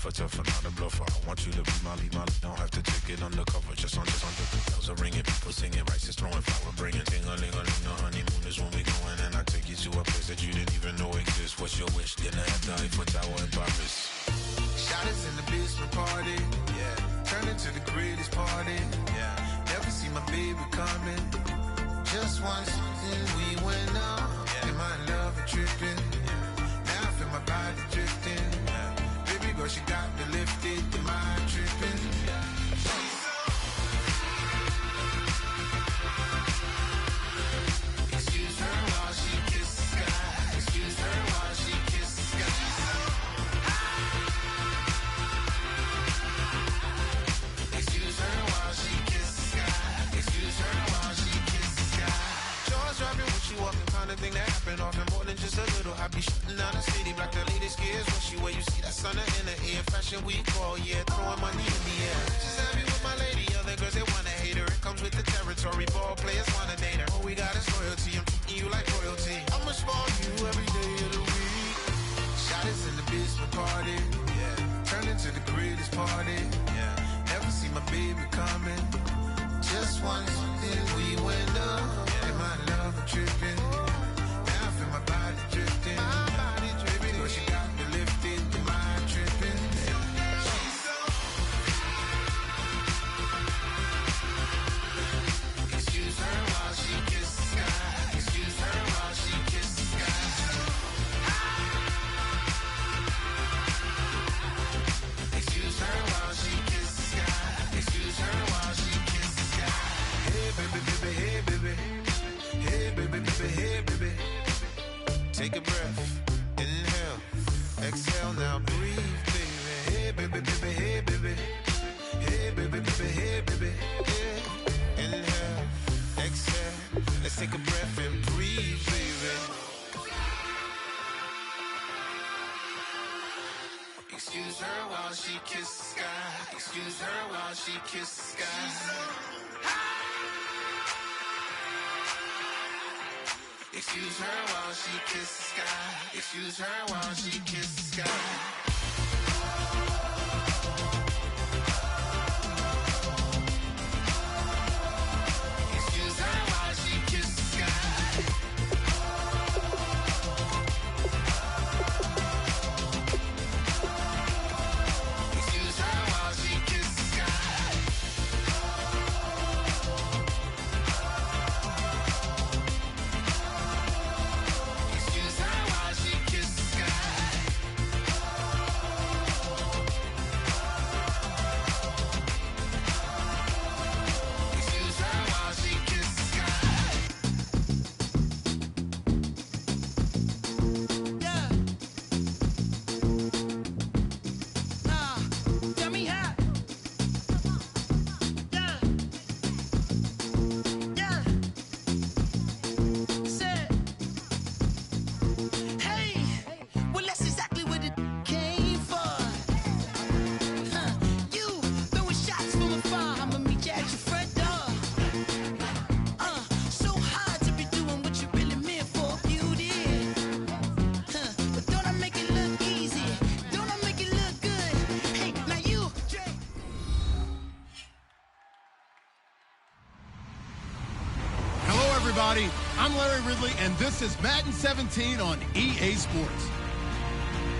tougher, not a bluffer. I want you to be my lead, don't have to take it undercover. Just under the bells are ringing, people singing, rice is throwing, flower bringing, ting-a-ling-a-ling. The honeymoon is when we going, and I take you to a place that you didn't even know exists. What's your wish? Dinner at the Eiffel Tower in Paris. Shot us in the basement party, yeah. Turn into the greatest party, yeah. Never see my baby coming. Just once, and we went up. Yeah. Am I in love or tripping? Yeah. Now I feel my body drifting. Yeah. Baby girl, she got me lifted. Am I tripping? Yeah. Excuse her while she kisses the sky. Excuse her while she kisses the sky. Excuse her while she kisses the sky. Excuse her while she kisses the sky. Jaws dropping when she walking, kind of thing that happen often more than just a little. I be shutting down the city, black the latest gears when she wear. You see that sun in the air, fashion week all year, throwing money in the air. She's happy with my lady, other girls they wanna hate her. It comes with the territory, ball players wanna date her. All we got is loyalty, I'm treating you like royalty. I'ma spoil you every day of the week. Shot us in the basement party, yeah. Turn into the greatest party, yeah. Never see my baby coming. Just once, then we went up. Yeah. Am I in love or tripping? Now I feel my body drifting. My body dripping. Girl, she got me lifted. Am I tripping? Excuse her while she kisses the sky. Excuse her while she kisses the sky. Excuse her while she kisses the sky. Excuse her while she kisses the sky. Hey baby, baby, hey baby. Hey baby, baby, hey baby. Take a breath, inhale, exhale, now breathe, baby. Hey baby, baby, hey baby. Hey baby, baby, hey baby. Yeah. Inhale, exhale, let's take a breath and breathe, baby. Excuse her while she kisses the sky. Excuse her while she kisses the sky. Excuse her while she kisses the sky. Excuse her while she kisses the sky. Excuse her while she kisses the sky. Excuse her while she kisses the sky. Excuse her while she kisses the sky. Excuse her while she kisses the sky. Yeah. Tell me how. Yeah. Yeah. Said. Hey. Well, that's exactly what it came for. You throwing shots from afar. I'ma meet you at your front door. So hard to be doing what you really meant for. You did. But don't I make it look easy? Don't I make it look good? Hey, now you. Hello, everybody. I'm Larry Ridley, and this is Madden 17 on EA Sports.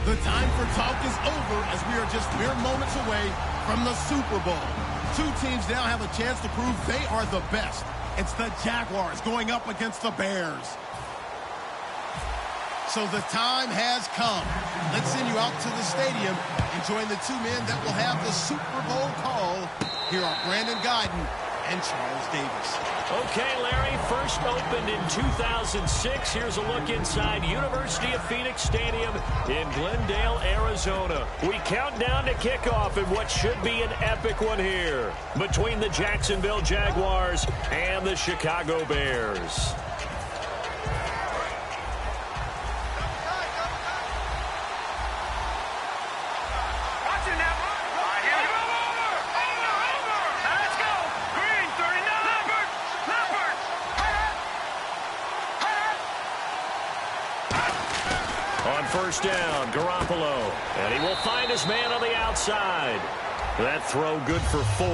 The time for talk is over as we are just mere moments away from the Super Bowl. Two teams now have a chance to prove they are the best. It's the Jaguars going up against the Bears. So the time has come. Let's send you out to the stadium and join the two men that will have the Super Bowl call. Here are Brandon Guyton and Charles Davis. Okay, Larry, first opened in 2006. Here's a look inside University of Phoenix Stadium in Glendale, Arizona. We count down to kickoff in what should be an epic one here between the Jacksonville Jaguars and the Chicago Bears. first down. Garoppolo. And he will find his man on the outside. That throw good for 4.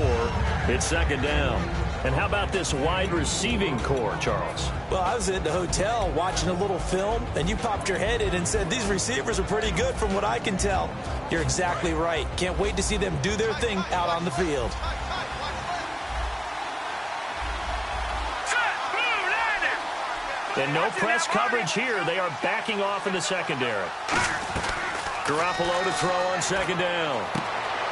It's second down. And how about this wide receiving core, Charles? Well, I was at the hotel watching a little film, and you popped your head in and said, these receivers are pretty good from what I can tell. You're exactly right. Can't wait to see them do their thing out on the field. And no press coverage here. They are backing off in the secondary. Garoppolo to throw on second down.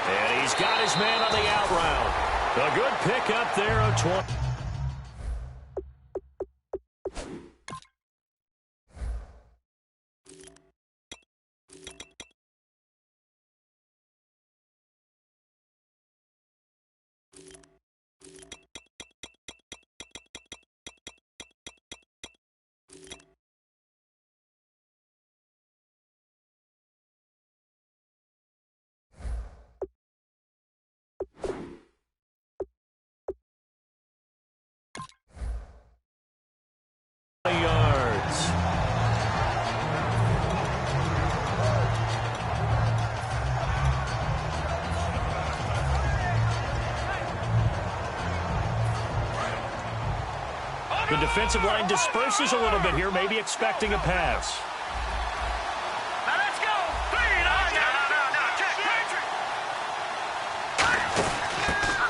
And he's got his man on the out route. A good pickup there of 20. yards. The defensive line disperses a little bit here, maybe expecting a pass. Now let's go.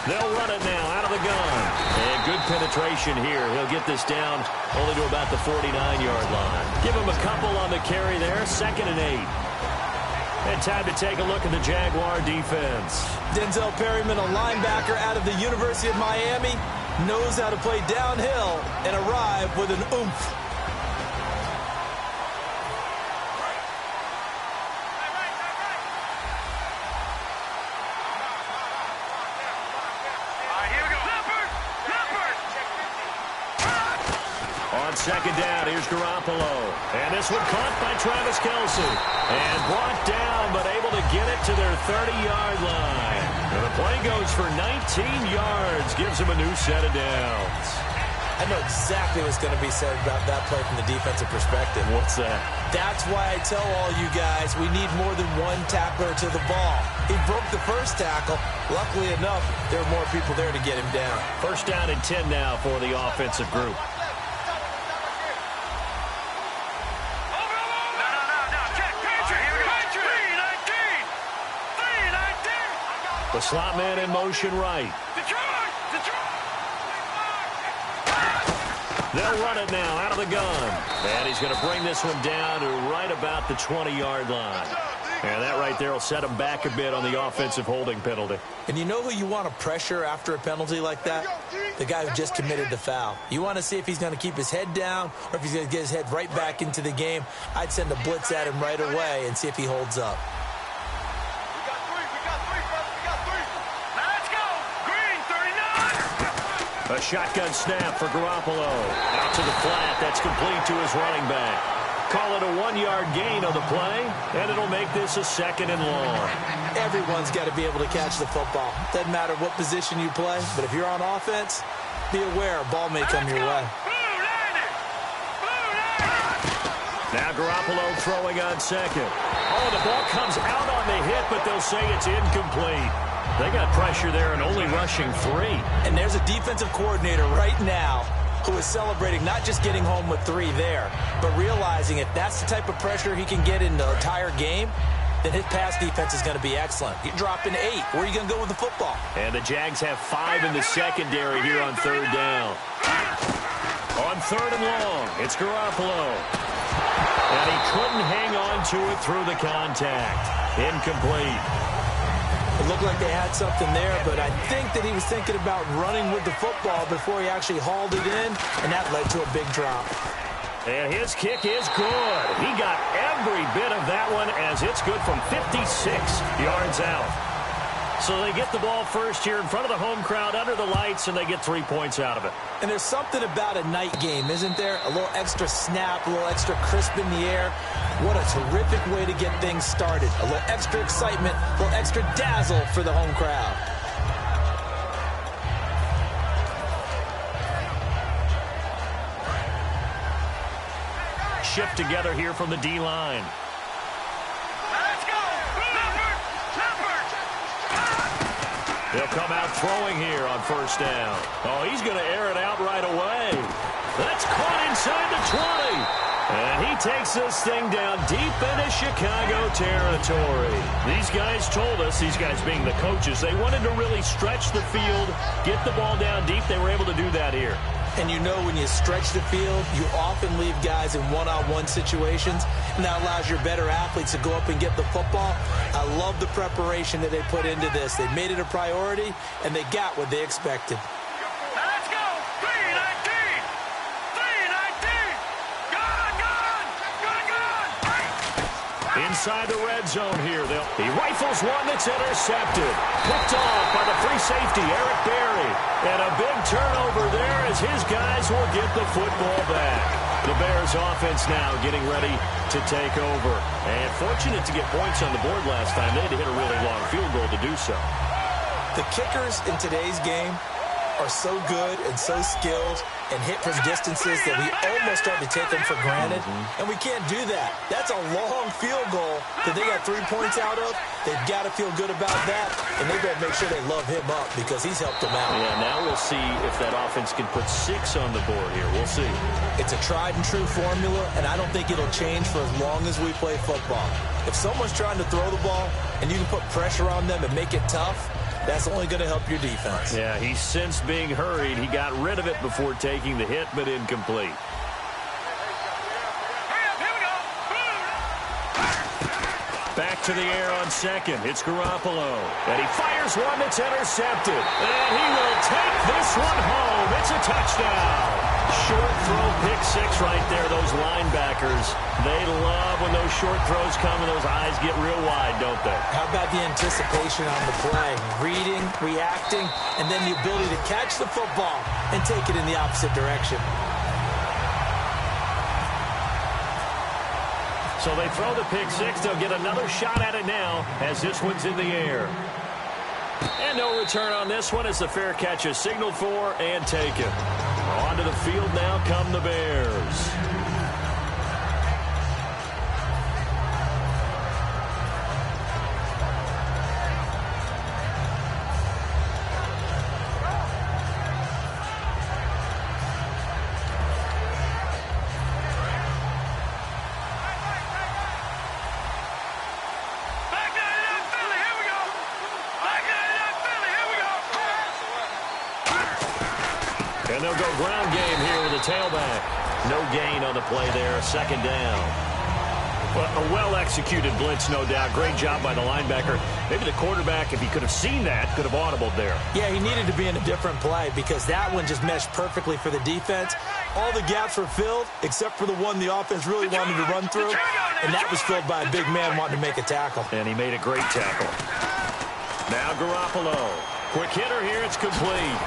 They'll run it now out of the gun. And good penetration here. He'll get this down only to about the 49-yard line. Give him a couple on the carry there. 2nd and 8. And time to take a look at the Jaguar defense. Denzel Perryman, a linebacker out of the University of Miami, knows how to play downhill and arrive with an oomph. On 2nd down, here's Garoppolo. And this one caught by Travis Kelce. And brought down, but able to get it to their 30-yard line. And the play goes for 19 yards. Gives him a new set of downs. I know exactly what's going to be said about that play from the defensive perspective. What's that? That's why I tell all you guys we need more than one tackler to the ball. He broke the first tackle. Luckily enough, there were more people there to get him down. First down and 10 now for the offensive group. The slot man in motion right. They'll run it now out of the gun. And he's going to bring this one down to right about the 20-yard line. And that right there will set him back a bit on the offensive holding penalty. And you know who you want to pressure after a penalty like that? The guy who just committed the foul. You want to see if he's going to keep his head down or if he's going to get his head right back into the game. I'd send a blitz at him right away and see if he holds up. A shotgun snap for Garoppolo. Out to the flat. That's complete to his running back. Call it a 1-yard gain on the play, and it'll make this a 2nd and long. Everyone's got to be able to catch the football. Doesn't matter what position you play, but if you're on offense, be aware a ball may come your way. Now Garoppolo throwing on 2nd. Oh, the ball comes out on the hit, but they'll say it's incomplete. They got pressure there and only rushing 3. And there's a defensive coordinator right now who is celebrating not just getting home with 3 there, but realizing if that's the type of pressure he can get in the entire game, then his pass defense is going to be excellent. You're dropping 8. Where are you going to go with the football? And the Jags have 5 in the secondary here on 3rd down. On 3rd and long, it's Garoppolo. And he couldn't hang on to it through the contact. Incomplete. It looked like they had something there, but I think that he was thinking about running with the football before he actually hauled it in, and that led to a big drop. And his kick is good. He got every bit of that one as it's good from 56 yards out. So they get the ball first here in front of the home crowd under the lights, and they get 3 points out of it. And there's something about a night game, isn't there? A little extra snap, a little extra crisp in the air. What a terrific way to get things started. A little extra excitement, a little extra dazzle for the home crowd. Shift together here from the D-line. He'll come out throwing here on first down. Oh, he's going to air it out right away. That's caught inside the 20. And he takes this thing down deep into Chicago territory. These guys told us, these guys being the coaches, they wanted to really stretch the field, get the ball down deep. They were able to do that here. And you know when you stretch the field, you often leave guys in one-on-one situations, and that allows your better athletes to go up and get the football. I love the preparation that they put into this. They made it a priority, and they got what they expected. Let's go! 319! 319! Gone! Inside the red zone here. He rifles one that's intercepted. Picked off by the free safety, Eric Berry. And a big turnover there as his guys will get the football back. The Bears offense now getting ready to take over. And fortunate to get points on the board last time. They had to hit a really long field goal to do so. The kickers in today's game are so good and so skilled and hit from distances that we almost start to take them for granted. And we can't do that. That's a long field goal that they got 3 points out of. They've got to feel good about that, and they better make sure they love him up because he's helped them out. Yeah, now we'll see if that offense can put 6 on the board here. We'll see. It's a tried-and-true formula, and I don't think it'll change for as long as we play football. If someone's trying to throw the ball and you can put pressure on them and make it tough, that's only going to help your defense. Yeah, he's since being hurried. He got rid of it before taking the hit, but incomplete. Back to the air on second. It's Garoppolo. And he fires one that's intercepted. And he will take this one home. It's a touchdown. Short throw, pick 6 right there. Those linebackers, they love when those short throws come and those eyes get real wide, don't they? How about the anticipation on the play? Reading, reacting, and then the ability to catch the football and take it in the opposite direction. So they throw the pick 6. They'll get another shot at it now as this one's in the air. And no return on this one as the fair catch is signaled for and taken. Onto the field now come the Bears. And they'll go ground game here with a tailback. No gain on the play there. Second down. Well, a well-executed blitz, no doubt. Great job by the linebacker. Maybe the quarterback, if he could have seen that, could have audibled there. Yeah, he needed to be in a different play because that one just meshed perfectly for the defense. All the gaps were filled except for the one the offense really wanted to run through, and that was filled by a big man wanting to make a tackle. And he made a great tackle. Now Garoppolo. Quick hitter here, it's complete.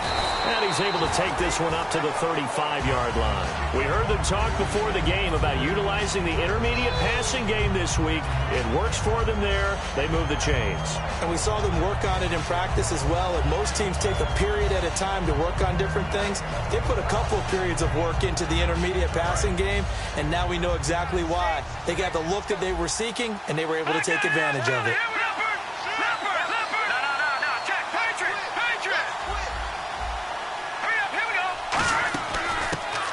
And he's able to take this one up to the 35-yard line. We heard them talk before the game about utilizing the intermediate passing game this week. It works for them there. They move the chains. And we saw them work on it in practice as well. And most teams take a period at a time to work on different things. They put a couple of periods of work into the intermediate passing game, and now we know exactly why. They got the look that they were seeking, and they were able to take advantage of it.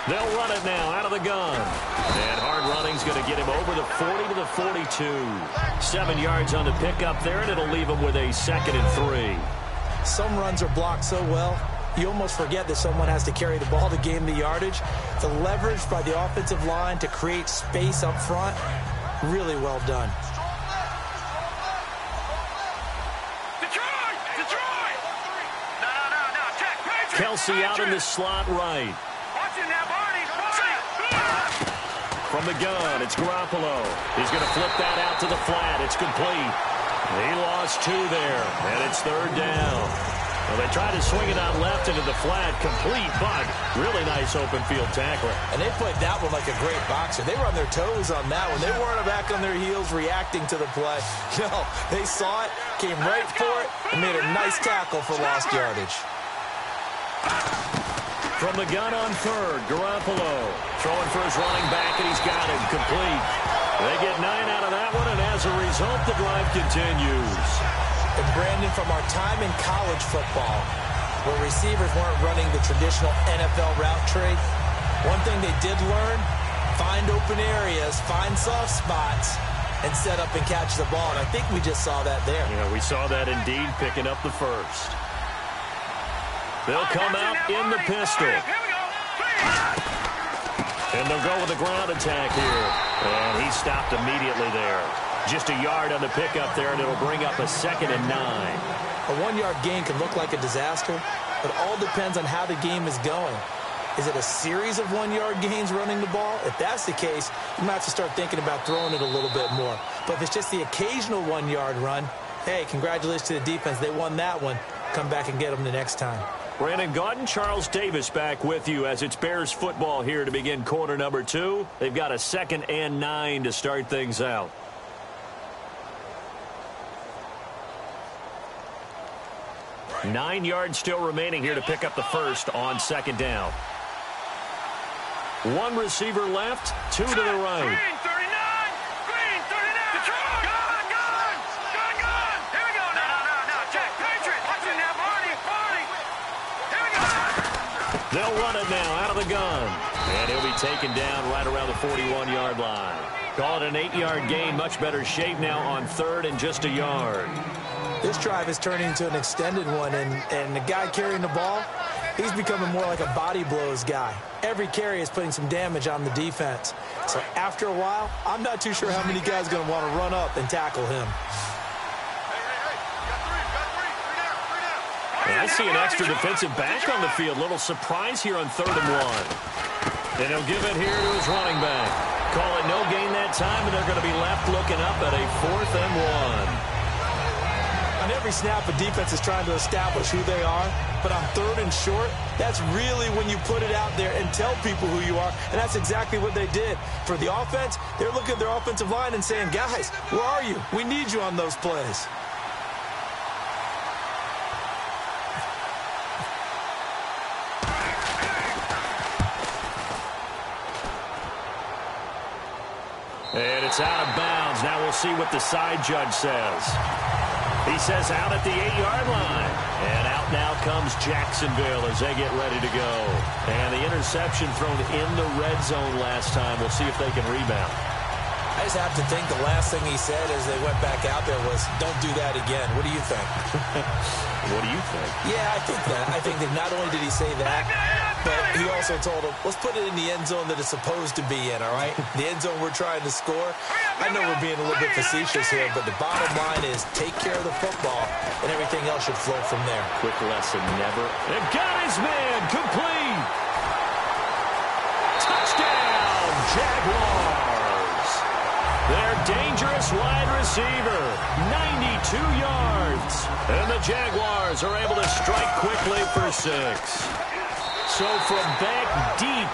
They'll run it now out of the gun. And hard running's going to get him over the 40 to the 42. 7 yards on the pickup there, and it'll leave him with a 2nd and 3. Some runs are blocked so well, you almost forget that someone has to carry the ball to gain the yardage. The leverage by the offensive line to create space up front, really well done. Kelsey out in the slot right. From the gun, it's Garoppolo. He's going to flip that out to the flat. It's complete. He lost 2 there, and it's 3rd down. Well, they tried to swing it out left into the flat. Complete, but really nice open field tackle. And they played that one like a great boxer. They were on their toes on that one. They weren't back on their heels reacting to the play. No, they saw it, came right for it, and made a nice tackle for lost yardage. From the gun on 3rd, Garoppolo throwing for his running back, and he's got him complete. They get 9 out of that one, and as a result, the drive continues. And Brandon, from our time in college football, where receivers weren't running the traditional NFL route tree, one thing they did learn, find open areas, find soft spots, and set up and catch the ball. And I think we just saw that there. Yeah, we saw that indeed, picking up the first. They'll come out in the pistol. And they'll go with a ground attack here. And he stopped immediately there. Just a yard on the pickup there, and it'll bring up a 2nd and 9. A 1-yard gain can look like a disaster, but it all depends on how the game is going. Is it a series of 1-yard gains running the ball? If that's the case, you might have to start thinking about throwing it a little bit more. But if it's just the occasional 1-yard run, hey, congratulations to the defense. They won that one. Come back and get them the next time. Brandon Gaudin, Charles Davis back with you as it's Bears football here to begin quarter number 2. They've got a 2nd and 9 to start things out. Nine yards still remaining here to pick up the first on 2nd down. One receiver left, 2 to the right. Green 39! Green 39! Gone! Here we go now. No. Jack, Patriot. Watch it now. Barney. Here we go. They'll run it now out of the gun. And he'll be taken down right around the 41-yard line. Call it an 8-yard gain. Much better shape now on 3rd and just a yard. This drive is turning into an extended one, and the guy carrying the ball, he's becoming more like a body blows guy. Every carry is putting some damage on the defense. So after a while, I'm not too sure how many guys are going to want to run up and tackle him. And I see an extra defensive back on the field. Little surprise here on 3rd and 1. And he'll give it here to his running back. Call it no gain that time, and they're going to be left looking up at a 4th and 1. On every snap, a defense is trying to establish who they are, but on 3rd and short, that's really when you put it out there and tell people who you are, and that's exactly what they did. For the offense, they're looking at their offensive line and saying, guys, where are you? We need you on those plays. And it's out of bounds. Now we'll see what the side judge says. He says out at the 8-yard line. And out now comes Jacksonville as they get ready to go. And the interception thrown in the red zone last time. We'll see if they can rebound. I just have to think the last thing he said as they went back out there was, don't do that again. What do you think? What do you think? Yeah, I think that. I think that not only did he say that, but he also told him, let's put it in the end zone that it's supposed to be in, all right? The end zone we're trying to score. I know we're being a little bit facetious here, but the bottom line is take care of the football, and everything else should flow from there. Quick lesson, never. And got his man, complete. Touchdown, Jaguars. Their dangerous wide receiver, 92 yards. And the Jaguars are able to strike quickly for 6. So from back deep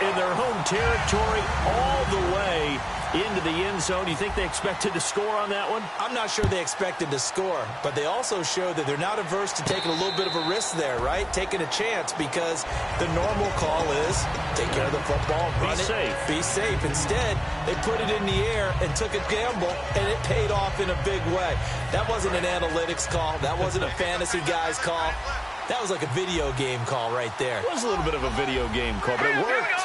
in their home territory all the way into the end zone, you think they expected to score on that one? I'm not sure they expected to score, but they also showed that they're not averse to taking a little bit of a risk there, right? Taking a chance, because the normal call is take care of the football, run it, be safe. Instead, they put it in the air and took a gamble, and it paid off in a big way. That wasn't an analytics call. That wasn't a fantasy guy's call. That was like a video game call right there. It was a little bit of a video game call, but it worked.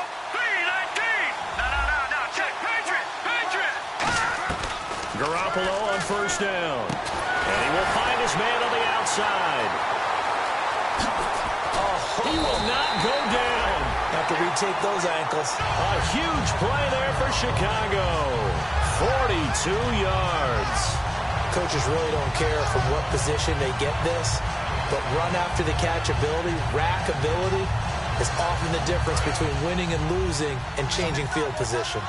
Garoppolo on 1st down. And he will find his man on the outside. He will not go down. Have to retake those ankles. A huge play there for Chicago. 42 yards. Coaches really don't care from what position they get this, but run after the catch ability, rack ability, is often the difference between winning and losing and changing field position.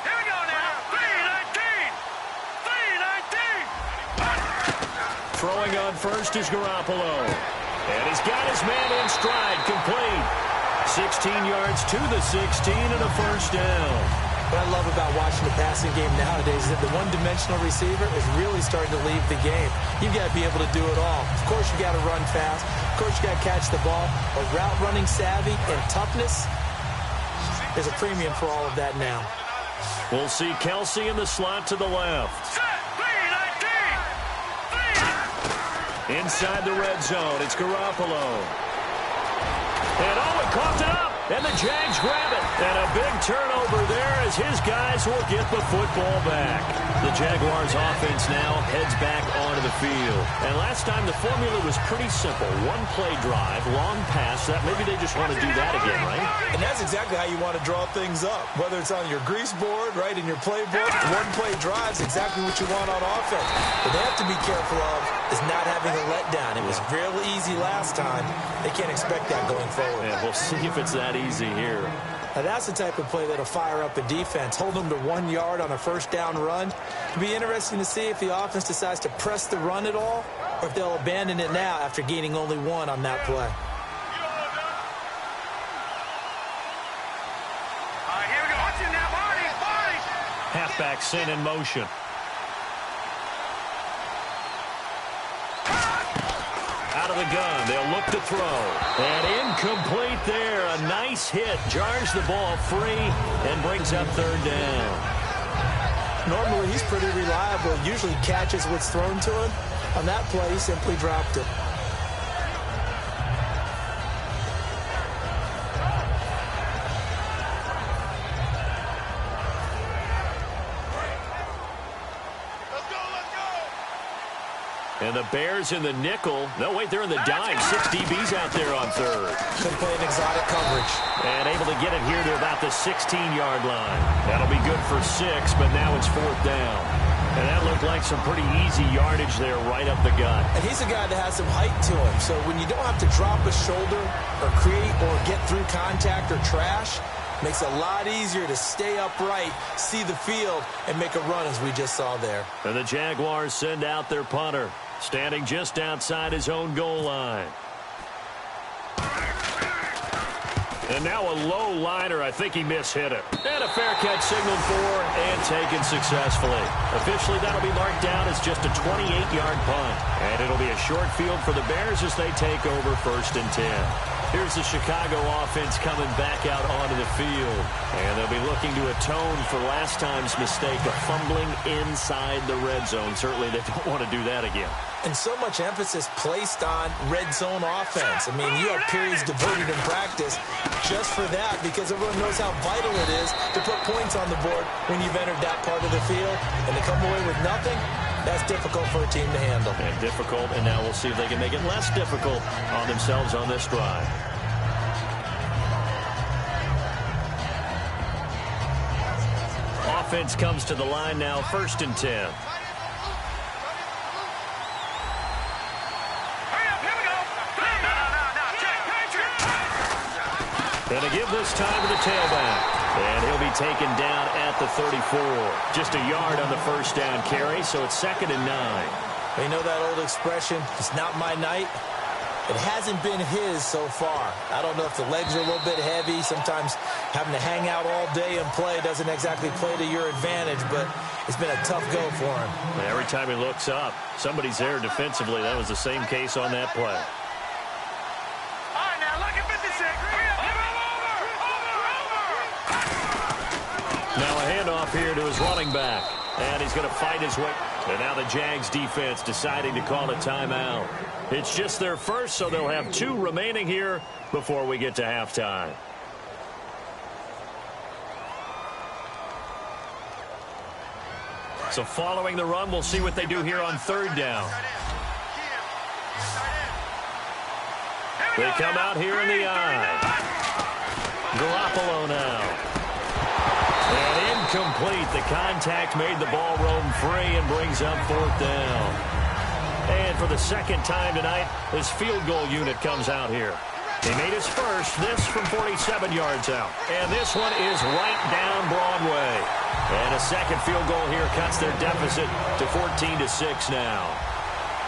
Here we go now. 3-19. Throwing on 1st is Garoppolo. And he's got his man in stride, complete. 16 yards to the 16 and a 1st down. What I love about watching the passing game nowadays is that the one-dimensional receiver is really starting to leave the game. You've got to be able to do it all. Of course, you got to run fast. Of course, you got to catch the ball. But route running savvy and toughness, there's a premium for all of that now. We'll see Kelsey in the slot to the left. Inside the red zone, it's Garoppolo. And Owen coughed it up, and the Jags grab it. And a big turnover there as his guys will get the football back. The Jaguars offense now heads back onto the field. And last time the formula was pretty simple. One-play drive, long pass. That maybe they just want to do that again, right? And that's exactly how you want to draw things up. Whether it's on your grease board, right, in your playbook, one-play drive's exactly what you want on offense. What they have to be careful of is not having a letdown. It was real easy last time. They can't expect that going forward. Yeah, we'll see if it's that easy here. Now, that's the type of play that'll fire up a defense. Hold them to 1 yard on a first down run. It'll be interesting to see if the offense decides to press the run at all or if they'll abandon it now after gaining only 1 on that play. Here we go. Watch it now, Barney. Halfback sent in motion. Out of the gun, they'll look to throw. And incomplete there. A nice hit. Jars the ball free and brings up third down. Normally, he's pretty reliable. Usually catches what's thrown to him. On that play, he simply dropped it. And the Bears in the nickel. No, wait, they're in the dime. 6 DBs out there on third. Could play an exotic coverage. And able to get it here to about the 16-yard line. That'll be good for 6, but now it's fourth down. And that looked like some pretty easy yardage there right up the gut. And he's a guy that has some height to him. So when you don't have to drop a shoulder or create or get through contact or trash, makes it a lot easier to stay upright, see the field, and make a run as we just saw there. And the Jaguars send out their punter, standing just outside his own goal line. And now a low liner. I think he mishit it. And a fair catch signaled for and taken successfully. Officially, that'll be marked down as just a 28-yard punt. And it'll be a short field for the Bears as they take over first and 10. Here's the Chicago offense coming back out onto the field. And they'll be looking to atone for last time's mistake of fumbling inside the red zone. Certainly they don't want to do that again. And so much emphasis placed on red zone offense. I mean, you have periods devoted in practice just for that because everyone knows how vital it is to put points on the board when you've entered that part of the field. And to come away with nothing, that's difficult for a team to handle. And difficult, and now we'll see if they can make it less difficult on themselves on this drive. Offense comes to the line now, first and 10. And to give this time to the tailback. And he'll be taken down at the 34. Just a yard on the first down carry, so it's second and 9. You know that old expression, it's not my night? It hasn't been his so far. I don't know if the legs are a little bit heavy. Sometimes having to hang out all day and play doesn't exactly play to your advantage, but it's been a tough go for him. Every time he looks up, somebody's there defensively. That was the same case on that play. Now a handoff here to his running back. And he's going to fight his way. And now the Jags defense deciding to call a timeout. It's just their first, so they'll have 2 remaining here before we get to halftime. So following the run, we'll see what they do here on third down. They come out here in the eye. Garoppolo now. And incomplete. The contact made the ball roam free and brings up fourth down. And for the second time tonight, his field goal unit comes out here. He made his first, this from 47 yards out. And this one is right down Broadway. And a second field goal here cuts their deficit to 14-6 now.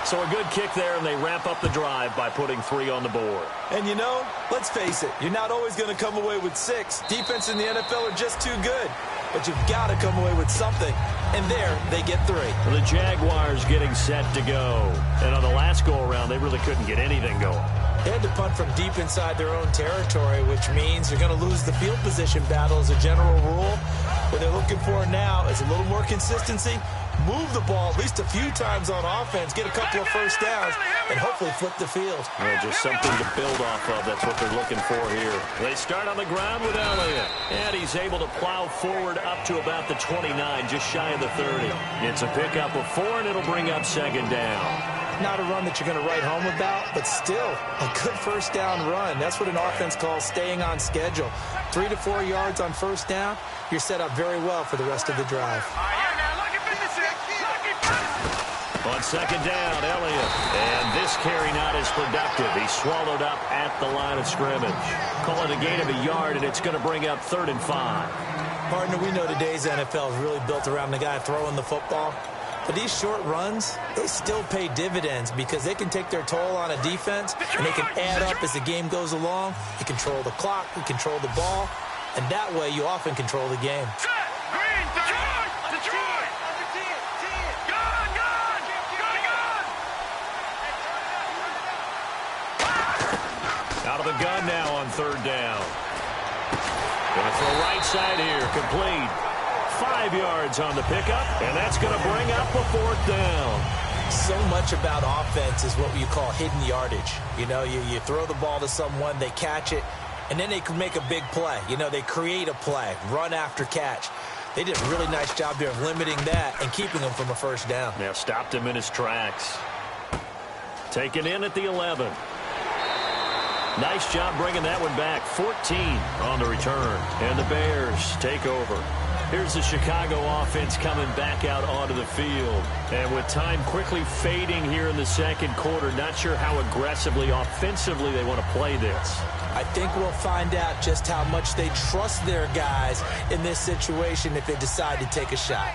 So a good kick there, and they wrap up the drive by putting 3 on the board. And you know, let's face it, you're not always going to come away with 6. Defense in the NFL are just too good. But you've got to come away with something. And there, they get 3. The Jaguars getting set to go. And on the last go-around, they really couldn't get anything going. They had to punt from deep inside their own territory, which means you're going to lose the field position battle as a general rule. What they're looking for now is a little more consistency, move the ball at least a few times on offense, get a couple of first downs, and hopefully flip the field. Well, just something to build off of. That's what they're looking for here. They start on the ground with Elliott, and he's able to plow forward up to about the 29, just shy of the 30. It's a pickup of 4, and it'll bring up second down. Not a run that you're going to write home about, but still a good first down run. That's what an offense calls staying on schedule. 3 to 4 yards on first down, you're set up very well for the rest of the drive. On second down, Elliott. And this carry not as productive. He's swallowed up at the line of scrimmage. Call it a gain of a yard, and it's going to bring up 3rd and 5. Partner, we know today's NFL is really built around the guy throwing the football. But these short runs, they still pay dividends because they can take their toll on a defense, and they can add up as the game goes along. You control the clock, you control the ball, and that way you often control the game. Out of the gun now on 3rd down. Going to throw right side here, complete. 5 yards on the pickup, and that's going to bring up a 4th down. So much about offense is what you call hidden yardage. You know, you throw the ball to someone, they catch it, and then they can make a big play. You know, they create a play, run after catch. They did a really nice job here of limiting that and keeping him from a first down. Now stopped him in his tracks. Taken in at the 11. Nice job bringing that one back. 14 on the return, and the Bears take over. Here's the Chicago offense coming back out onto the field. And with time quickly fading here in the second quarter, not sure how aggressively, offensively they want to play this. I think we'll find out just how much they trust their guys in this situation if they decide to take a shot.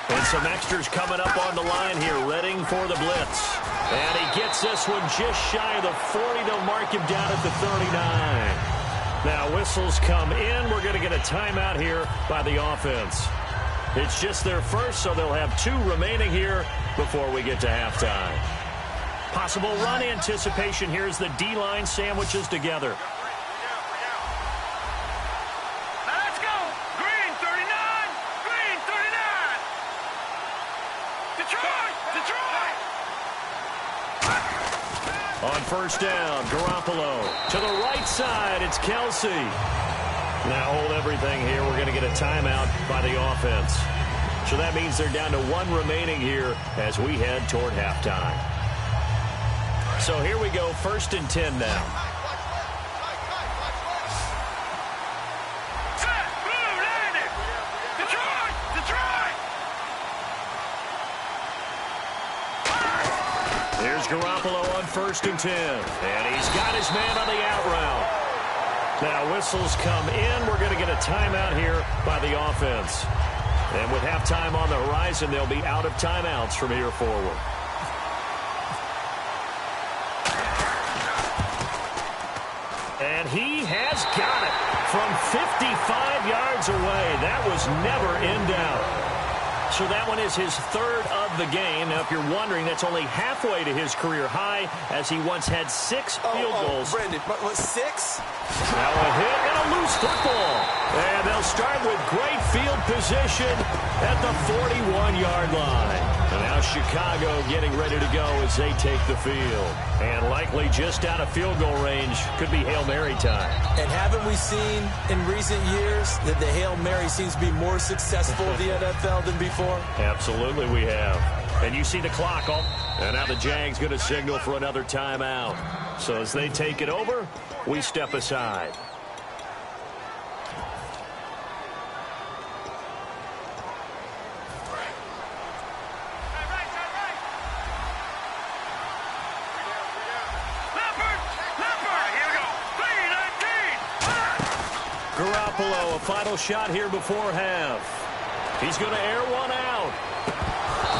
And some extras coming up on the line here, readying for the blitz. And he gets this one just shy of the 40. They'll mark him down at the 39. Now whistles come in. We're going to get a timeout here by the offense. It's just their first, so they'll have 2 remaining here before we get to halftime. Possible run anticipation. Here's the D-line sandwiches together. On first down, Garoppolo to the right side. It's Kelsey. Now hold everything here. We're going to get a timeout by the offense. So that means they're down to 1 remaining here as we head toward halftime. So here we go, 1st and 10 now. Here's Garoppolo on 1st and 10. And he's got his man on the out route. Now whistles come in. We're going to get a timeout here by the offense. And with halftime on the horizon, they'll be out of timeouts from here forward. And he has got it from 55 yards away. That was never in doubt. So that one is his 3rd of the game. Now, if you're wondering, that's only halfway to his career high, as he once had 6 field goals. Brandon, what, 6? Now a hit and a loose football. And they'll start with great field position at the 41-yard line. And now Chicago getting ready to go as they take the field. And likely just out of field goal range. Could be Hail Mary time. And haven't we seen in recent years that the Hail Mary seems to be more successful in the NFL than before? Absolutely we have. And you see the clock. And now the Jags going to signal for another timeout. So as they take it over, we step aside. Garoppolo, a final shot here before half. He's going to air one out.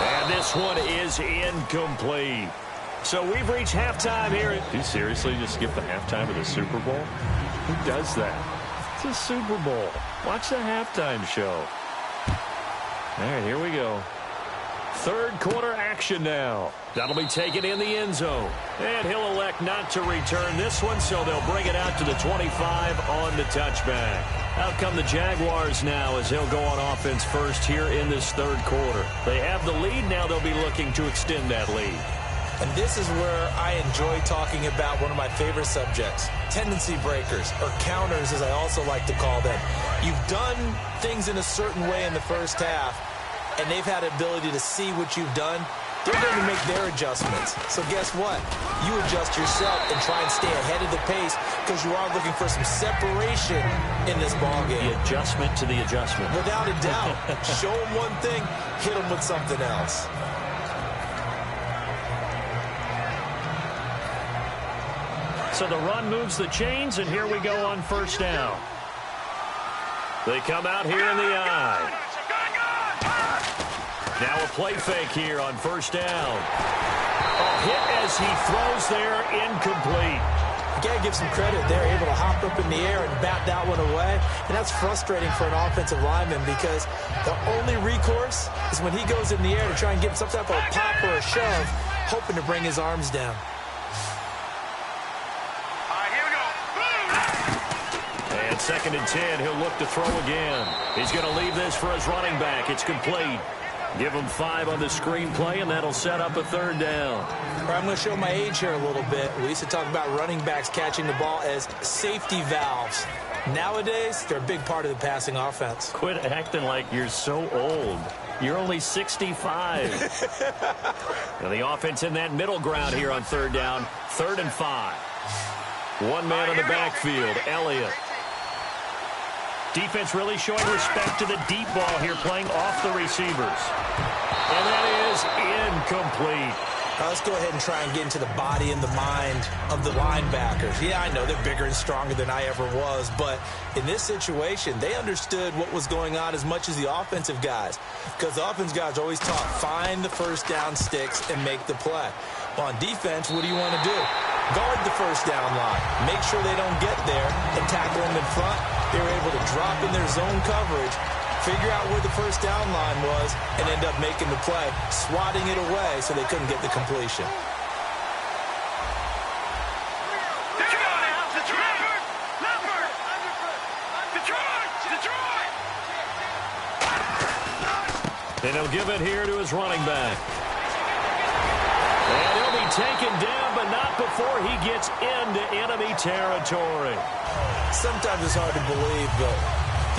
And this one is incomplete. So we've reached halftime here. Do you seriously just skip the halftime of the Super Bowl? Who does that? It's a Super Bowl. Watch the halftime show. All right, here we go. Third quarter action now. That'll be taken in the end zone. And he'll elect not to return this one, so they'll bring it out to the 25 on the touchback. Out come the Jaguars now as they'll go on offense first here in this third quarter. They have the lead. Now they'll be looking to extend that lead. And this is where I enjoy talking about one of my favorite subjects, tendency breakers, or counters as I also like to call them. You've done things in a certain way in the first half, and they've had the ability to see what you've done. They're going to make their adjustments. So guess what? You adjust yourself and try and stay ahead of the pace because you are looking for some separation in this ballgame. The adjustment to the adjustment. Without a doubt. Show them one thing, hit them with something else. So the run moves the chains, and here we go on first down. They come out here in the eye. Now a play fake here on first down. A hit as he throws there, incomplete. You got to give some credit. They're able to hop up in the air and bat that one away. And that's frustrating for an offensive lineman because the only recourse is when he goes in the air to try and get some type of a pop or a shove, hoping to bring his arms down. And 2nd and 10, he'll look to throw again. He's going to leave this for his running back. It's complete. Give him 5 on the screenplay, and that'll set up a third down. I'm going to show my age here a little bit. We used to talk about running backs catching the ball as safety valves. Nowadays, they're a big part of the passing offense. Quit acting like you're so old. You're only 65. Now the offense in that middle ground here on third down. 3rd and 5. One man on the backfield, Elliott. Defense really showing respect to the deep ball here, playing off the receivers. And that is incomplete. Now let's go ahead and try and get into the body and the mind of the linebackers. Yeah, I know they're bigger and stronger than I ever was, but in this situation, they understood what was going on as much as the offensive guys. Because the offensive guys are always taught, find the first down sticks and make the play. Well, on defense, what do you want to do? Guard the first down line. Make sure they don't get there and tackle them in front. They were able to drop in their zone coverage, figure out where the first down line was, and end up making the play, swatting it away so they couldn't get the completion. And he'll give it here to his running back. And he'll be taken down, but not before he gets into enemy territory. Sometimes it's hard to believe, but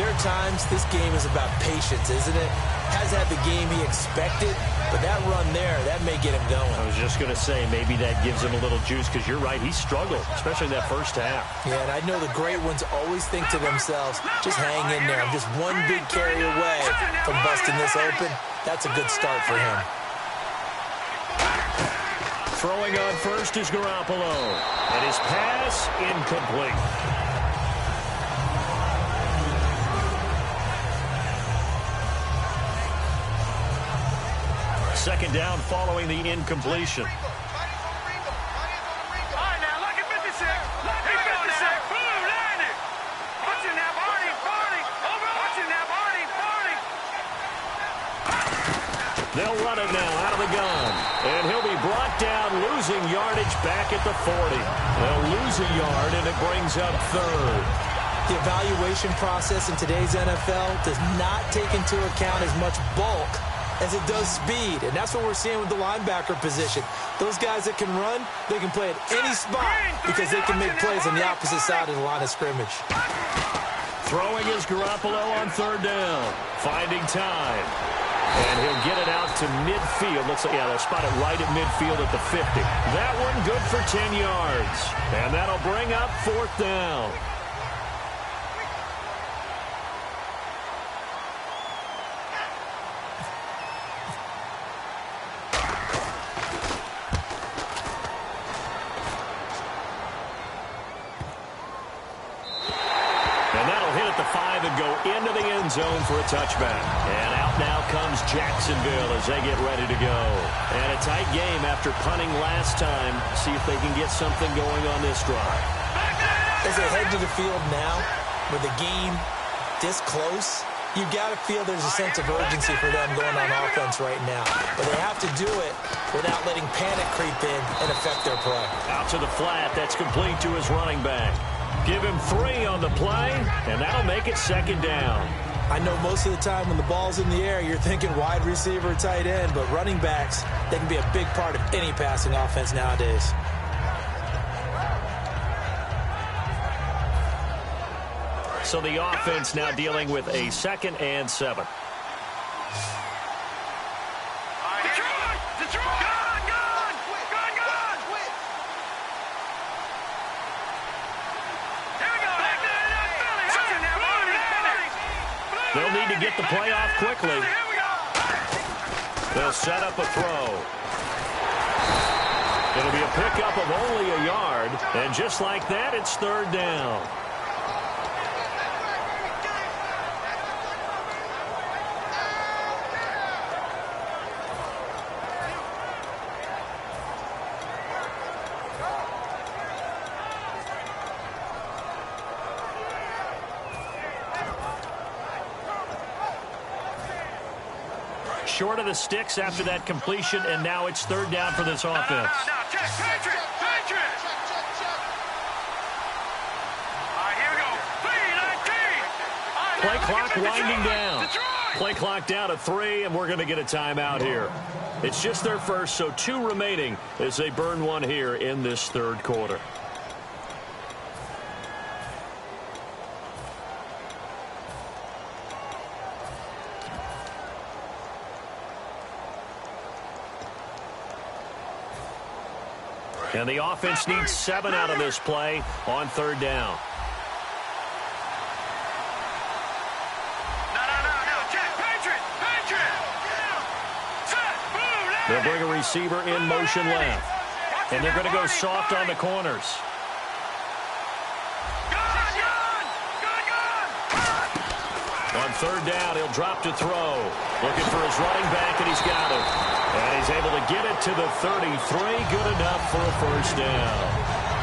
there are times this game is about patience, isn't it? Has had the game he expected, but that run there, that may get him going. I was just going to say, maybe that gives him a little juice, because you're right, he struggled, especially in that first half. Yeah, and I know the great ones always think to themselves, just hang in there. I'm just one big carry away from busting this open. That's a good start for him. Throwing on first is Garoppolo, and his pass incomplete. Second down following the incompletion. They'll run it now out of the gun. And he'll be brought down, losing yardage back at the 40. They'll lose a yard, and it brings up 3rd. The evaluation process in today's NFL does not take into account as much bulk as it does speed. And that's what we're seeing with the linebacker position. Those guys that can run, they can play at any spot because they can make plays on the opposite side of the line of scrimmage. Throwing is Garoppolo on 3rd down. Finding time. And he'll get it out to midfield. Looks like, yeah, they'll spot it right at midfield at the 50. That one good for 10 yards. And that'll bring up 4th down. Into the end zone for a touchback. And out now comes Jacksonville as they get ready to go. And a tight game after punting last time. See if they can get something going on this drive. As they head to the field now, with the game this close, You got to feel there's a sense of urgency for them going on offense right now. But they have to do it without letting panic creep in and affect their play. Out to the flat. That's complete to his running back. Give him 3 on the play, and that'll make it second down. I know most of the time when the ball's in the air, you're thinking wide receiver, tight end, but running backs, they can be a big part of any passing offense nowadays. So the offense now dealing with a 2nd and 7. They'll need to get the play off quickly. They'll set up a throw. It'll be a pickup of only a yard, and just like that, it's 3rd down. Short of the sticks after that completion, and now it's 3rd down for this offense. Play clock winding down. Play clock down to 3, and we're going to get a timeout here. It's just their first, so 2 remaining as they burn 1 here in this 3rd quarter. And the offense needs 7 out of this play on 3rd down. They'll bring a receiver in motion left. And they're going to go soft on the corners. On 3rd down, he'll drop to throw. Looking for his running back, and he's got it. And he's able to get it to the 33. Good enough for a 1st down.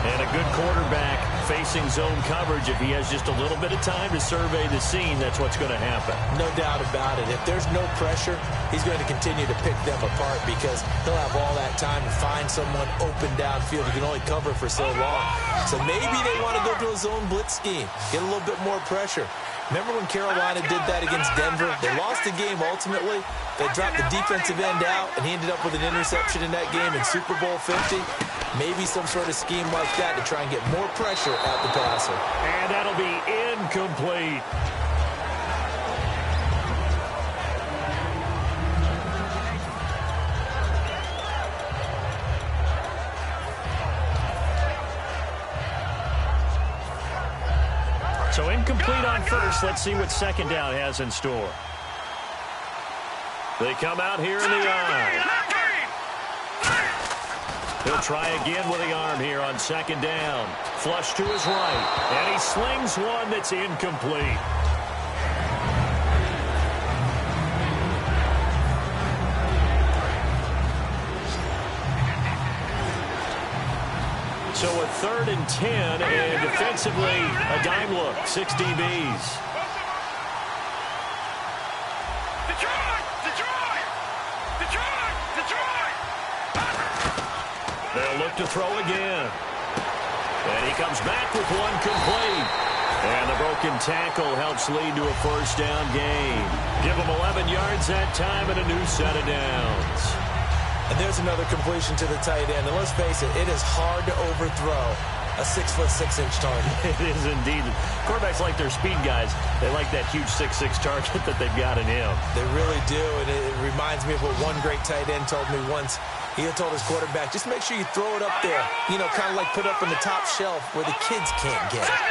And a good quarterback facing zone coverage. If he has just a little bit of time to survey the scene, that's what's going to happen. No doubt about it. If there's no pressure, he's going to continue to pick them apart because he'll have all that time to find someone open downfield. He can only cover for so long. So maybe they want to go to a zone blitz scheme, get a little bit more pressure. Remember when Carolina did that against Denver? They lost the game ultimately. They dropped the defensive end out, and he ended up with an interception in that game in Super Bowl 50. Maybe some sort of scheme like that to try and get more pressure at the passer. And that'll be incomplete. So incomplete on first. Let's see what 2nd down has in store. They come out here in the eye. He'll try again with the arm here on 2nd down. Flush to his right. And he slings one that's incomplete. So a 3rd and 10, and defensively, a dime look, 6 DBs. They'll look to throw again. And he comes back with one complete. And the broken tackle helps lead to a 1st down gain. Give him 11 yards that time and a new set of downs. And there's another completion to the tight end. And let's face it, it is hard to overthrow a 6'6" target. It is indeed. Quarterbacks like their speed guys. They like that huge 6'6" target that they've got in him. They really do, and it reminds me of what one great tight end told me once. He told his quarterback, just make sure you throw it up there. You know, kind of like put up on the top shelf where the kids can't get it.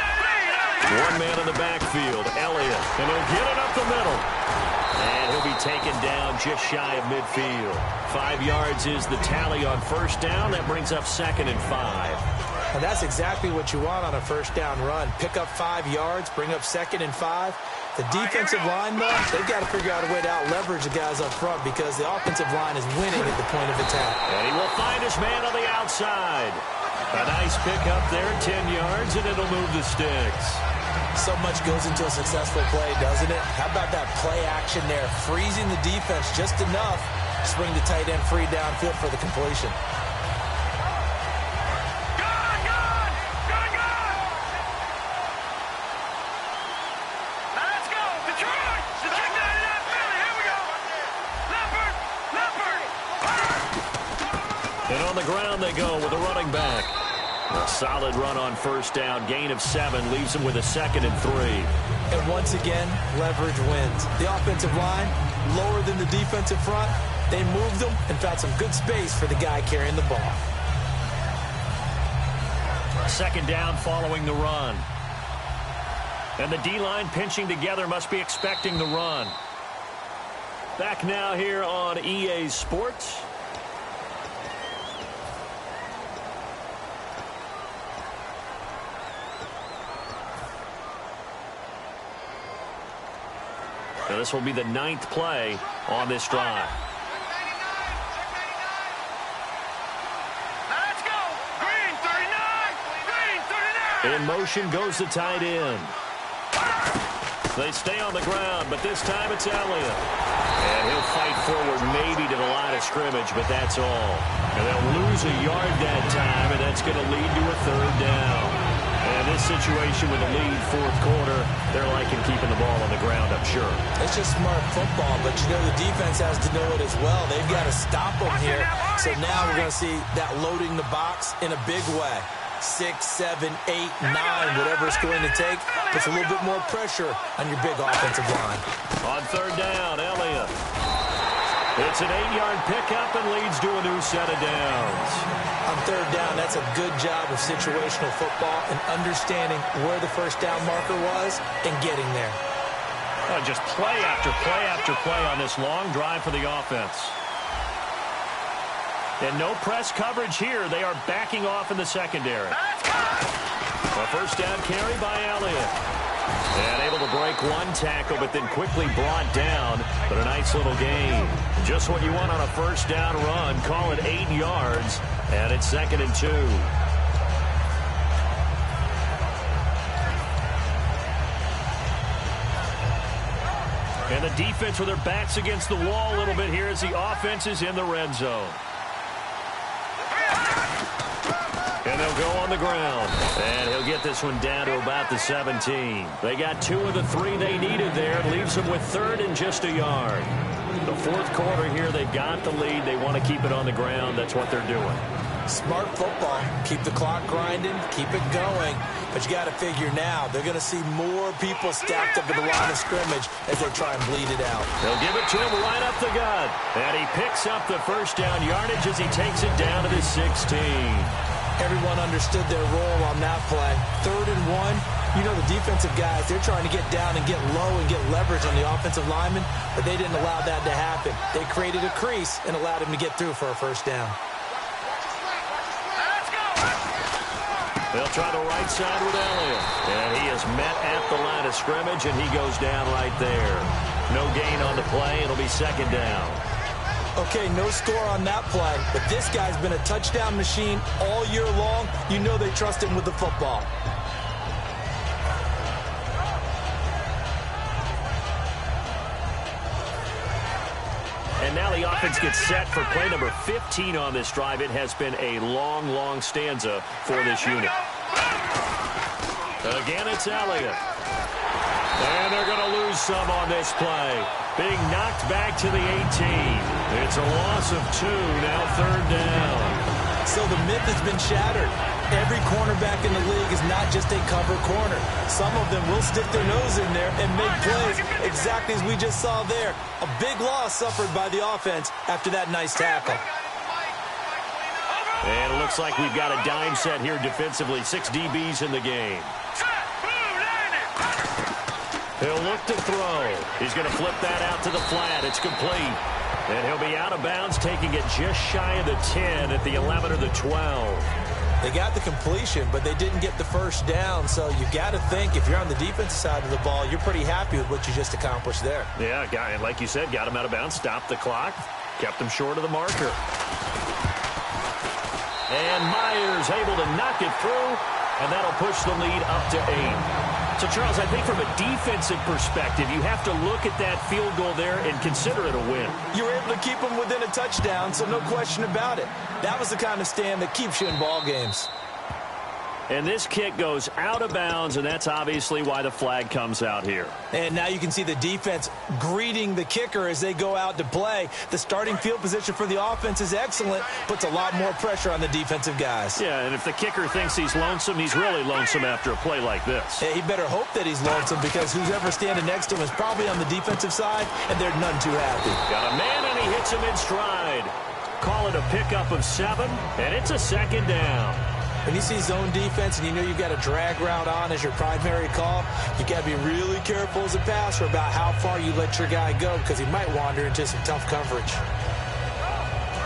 One man in the backfield, Elliott, and he'll get it up the middle. And he'll be taken down just shy of midfield. 5 yards is the tally on 1st down. That brings up 2nd and 5. And that's exactly what you want on a 1st down run. Pick up 5 yards, bring up 2nd and 5. The defensive line, though, they've got to figure out a way to out-leverage the guys up front because the offensive line is winning at the point of attack. And he will find his man on the outside. A nice pick up there, 10 yards, and it'll move the sticks. So much goes into a successful play, doesn't it? How about that play action there? Freezing the defense just enough to swing the tight end free downfield for the completion. And on the ground they go with a running back. A solid run on first down. Gain of 7 leaves them with a 2nd and 3. And once again, leverage wins. The offensive line, lower than the defensive front. They moved them and found some good space for the guy carrying the ball. 2nd down following the run. And the D-line pinching together, must be expecting the run. Back now here on EA Sports. So this will be the 9th play on this drive. Let's go! Green 39! Green 39! In motion goes the tight end. They stay on the ground, but this time it's Elliott. And he'll fight forward maybe to the line of scrimmage, but that's all. And they'll lose a yard that time, and that's going to lead to a 3rd down. And this situation with a lead 4th quarter, they're liking keeping the ball on the ground, I'm sure. It's just smart football, but you know the defense has to know it as well. They've got to stop them here. So now we're going to see that loading the box in a big way. 6, 7, 8, 9, whatever it's going to take, puts a little bit more pressure on your big offensive line. On 3rd down, Elliott. It's an 8-yard pickup and leads to a new set of downs. On 3rd down, that's a good job of situational football and understanding where the first down marker was and getting there. Just play after play after play on this long drive for the offense. And no press coverage here. They are backing off in the secondary. A first down carry by Elliott. And able to break one tackle, but then quickly brought down. But a nice little gain. Just what you want on a first down run. Call it 8 yards. And it's 2nd and 2. And the defense with their backs against the wall a little bit here as the offense is in the red zone. And they'll go on the ground. And he'll get this one down to about the 17. They got 2 of the 3 they needed there. It leaves them with 3rd and just a yard. The 4th quarter here, they've got the lead. They want to keep it on the ground. That's what they're doing. Smart football. Keep the clock grinding. Keep it going. But you got to figure now, they're going to see more people stacked up in the line of scrimmage as they try and bleed it out. They'll give it to him right up the gut. And he picks up the first down yardage as he takes it down to the 16. Everyone understood their role on that play. 3rd and 1. You know the defensive guys, they're trying to get down and get low and get leverage on the offensive lineman, but they didn't allow that to happen. They created a crease and allowed him to get through for a first down. They'll try the right side with Elliott. And he is met at the line of scrimmage, and he goes down right there. No gain on the play. It'll be 2nd down. Okay, no score on that play, but this guy's been a touchdown machine all year long. You know they trust him with the football. And now the offense gets set for play number 15 on this drive. It has been a long, long stanza for this unit. Again, it's Elliott. And they're going to lose some on this play. Being knocked back to the 18. It's a loss of 2, now 3rd down. So the myth has been shattered. Every cornerback in the league is not just a cover corner. Some of them will stick their nose in there and make plays exactly as we just saw there. A big loss suffered by the offense after that nice tackle. And it looks like we've got a dime set here defensively. 6 DBs in the game. He'll look to throw. He's going to flip that out to the flat. It's complete. And he'll be out of bounds, taking it just shy of the 10 at the 11 or the 12. They got the completion, but they didn't get the first down. So you got to think, if you're on the defensive side of the ball, you're pretty happy with what you just accomplished there. Yeah, and like you said, got him out of bounds, stopped the clock, kept him short of the marker. And Myers able to knock it through, and that'll push the lead up to 8. So, Charles, I think from a defensive perspective, you have to look at that field goal there and consider it a win. You were able to keep them within a touchdown, so no question about it. That was the kind of stand that keeps you in ball games. And this kick goes out of bounds, and that's obviously why the flag comes out here. And now you can see the defense greeting the kicker as they go out to play. The starting field position for the offense is excellent, puts a lot more pressure on the defensive guys. Yeah, and if the kicker thinks he's lonesome, he's really lonesome after a play like this. Yeah, he better hope that he's lonesome because who's ever standing next to him is probably on the defensive side, and they're none too happy. Got a man, and he hits him in stride. Call it a pickup of 7, and it's a second down. When you see zone defense and you know you've got a drag route on as your primary call, you got to be really careful as a passer about how far you let your guy go because he might wander into some tough coverage.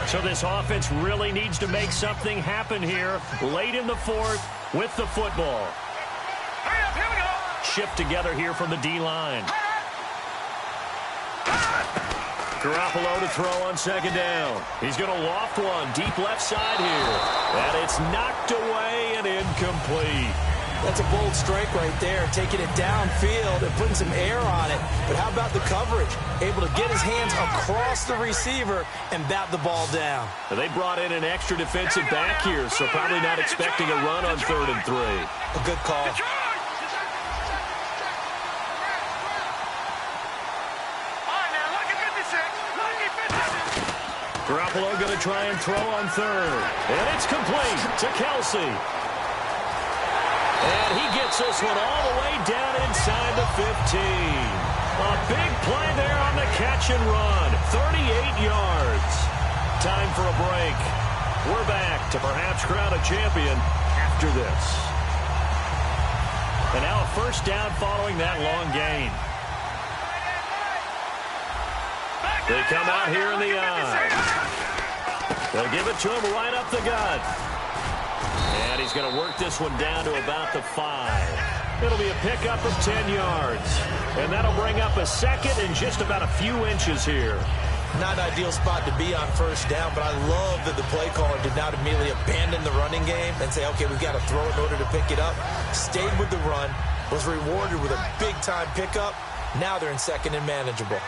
So this offense really needs to make something happen here late in the fourth with the football. Shift together here from the D-line. Garoppolo to throw on second down. He's going to loft one deep left side here. And it's knocked away and incomplete. That's a bold strike right there, taking it downfield and putting some air on it. But how about the coverage? Able to get his hands across the receiver and bat the ball down. They brought in an extra defensive back here, so probably not expecting a run on 3rd and 3. A good call. Garoppolo going to try and throw on 3rd. And it's complete to Kelsey. And he gets this one all the way down inside the 15. A big play there on the catch and run. 38 yards. Time for a break. We're back to perhaps crown a champion after this. And now a first down following that long gain. They come out here in the eye. They'll give it to him right up the gut. And he's going to work this one down to about the 5. It'll be a pickup of 10 yards. And that'll bring up a second and just about a few inches here. Not an ideal spot to be on first down, but I love that the play caller did not immediately abandon the running game and say, okay, we've got to throw it in order to pick it up. Stayed with the run, was rewarded with a big-time pickup. Now they're in second and manageable.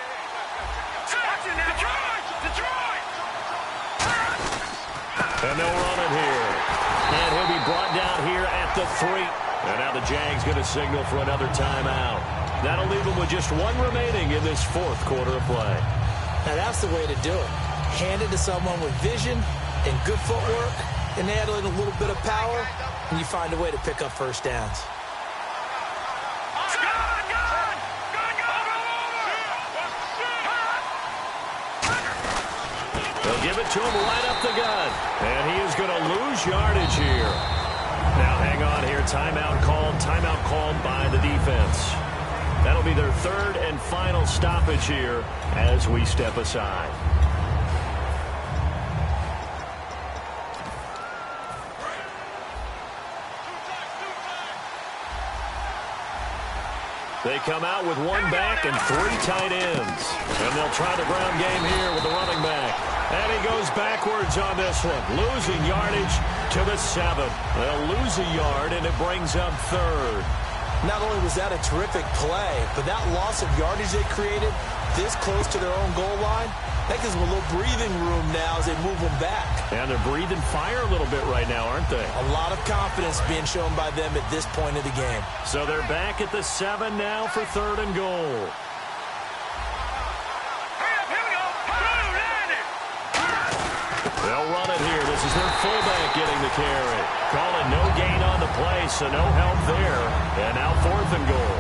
And they'll run it here. And he'll be brought down here at the 3. And now the Jags going to signal for another timeout. That'll leave them with just 1 remaining in this 4th quarter of play. Now that's the way to do it. Hand it to someone with vision and good footwork, and add in a little bit of power, and you find a way to pick up first downs. They'll give it to him right up the gut. And he is going to lose yardage here. Now hang on here. Timeout called by the defense. That'll be their 3rd and final stoppage here as we step aside. They come out with 1 back and 3 tight ends. And they'll try the ground game here with the running back. And he goes backwards on this one, losing yardage to the 7. They'll lose a yard, and it brings up 3rd. Not only was that a terrific play, but that loss of yardage they created this close to their own goal line, that gives them a little breathing room now as they move them back. And they're breathing fire a little bit right now, aren't they? A lot of confidence being shown by them at this point of the game. So they're back at the 7 now for 3rd and goal. They'll run it here. This is their fullback getting the carry. Call it no gain on the play, so no help there. And now 4th and goal.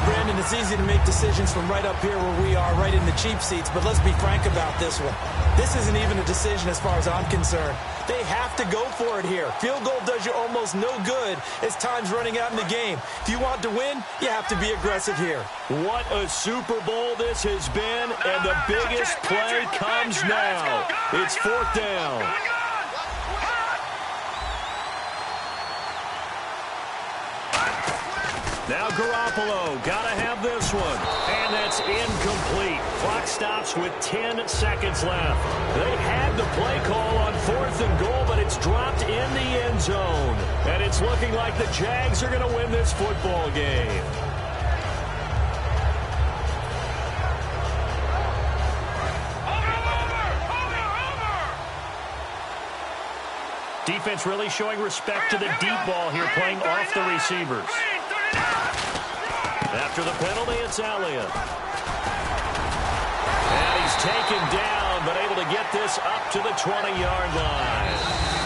Brandon, it's easy to make decisions from right up here where we are, right in the cheap seats, but let's be frank about this one. This isn't even a decision as far as I'm concerned. They have to go for it here. Field goal does you almost no good as time's running out in the game. If you want to win, you have to be aggressive here. What a Super Bowl this has been, and the biggest play comes now. It's 4th down. Now Garoppolo, gotta have this one. And that's incomplete. Clock stops with 10 seconds left. They had the play call on 4th and goal, but it's dropped in the end zone. And it's looking like the Jags are gonna win this football game. Defense really showing respect to the deep ball here, playing off the receivers. After the penalty, it's Elliott. And he's taken down, but able to get this up to the 20-yard line.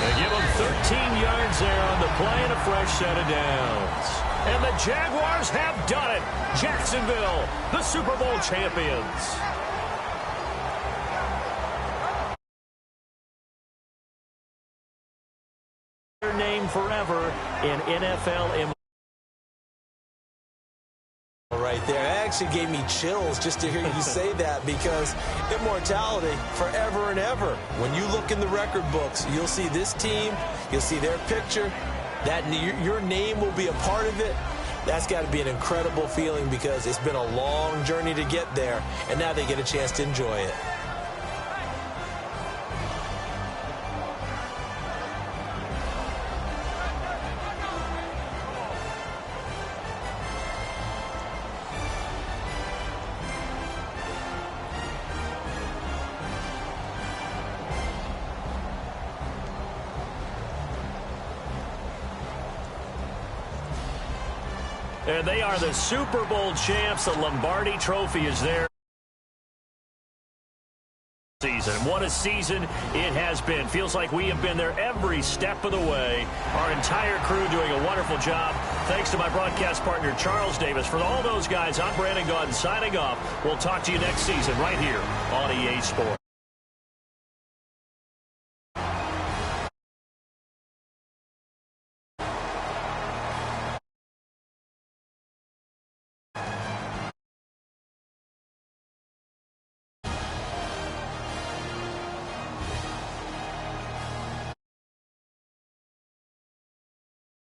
They give him 13 yards there on the play and a fresh set of downs. And the Jaguars have done it. Jacksonville, the Super Bowl champions. Their name forever in NFL. Right there. It actually gave me chills just to hear you say that, because immortality forever and ever. When you look in the record books, you'll see this team, you'll see their picture, that your name will be a part of it. That's got to be an incredible feeling, because it's been a long journey to get there, and now they get a chance to enjoy it. And they are the Super Bowl champs. The Lombardi Trophy is there. Season. What a season it has been. Feels like we have been there every step of the way. Our entire crew doing a wonderful job. Thanks to my broadcast partner, Charles Davis. For all those guys, I'm Brandon Gaudin signing off. We'll talk to you next season right here on EA Sports.